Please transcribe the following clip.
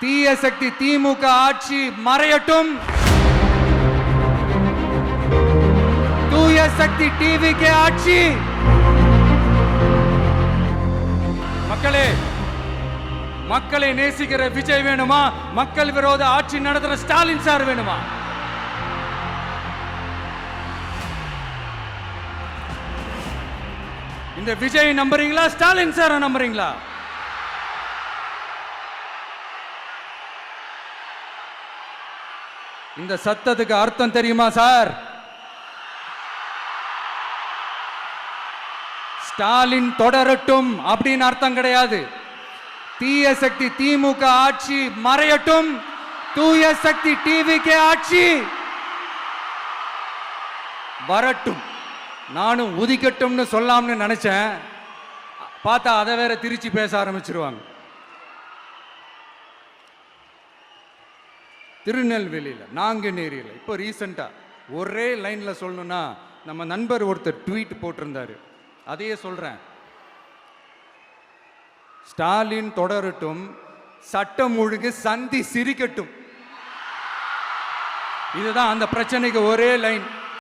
தீய சக்தி திமுக ஆட்சி மறையட்டும். தூய சக்தி டிவிகே ஆட்சி. மக்களே, மக்களை நேசிக்கிற விஜய் வேணுமா? மக்கள் விரோத ஆட்சி நடத்துற ஸ்டாலின் சார் வேணுமா? இந்த விஜய் நம்புறீங்களா? ஸ்டாலின் சார் நம்புறீங்களா? இந்த சத்தத்துக்கு அர்த்தம் தெரியுமா சார்? ஸ்டாலின் தொடரட்டும் அப்படின்னு அர்த்தம் கிடையாது. தீய சக்தி திமுக ஆட்சி மறையட்டும். தூய சக்தி டிவிகே ஆட்சி வரட்டும். நானும் உதிக்கட்டும்னு சொல்லாம்னு நினைச்சேன். பார்த்தா அதை வேற திருச்சி பேச ஆரம்பிச்சிருவாங்க. திருநெல்வேலியில், நாங்குநேரியில் இப்போ ரீசெண்டாக ஒரே லைனில் சொல்லணும்னா நம்ம நண்பர் ஒருத்தர் ட்வீட் போட்டிருந்தாரு. அதையே சொல்கிறேன். ஸ்டாலின் தொடரட்டும், சட்டம் ஒழுங்கு சந்தி சிரிக்கட்டும். இதுதான் அந்த பிரச்சனைக்கு ஒரே லைன்.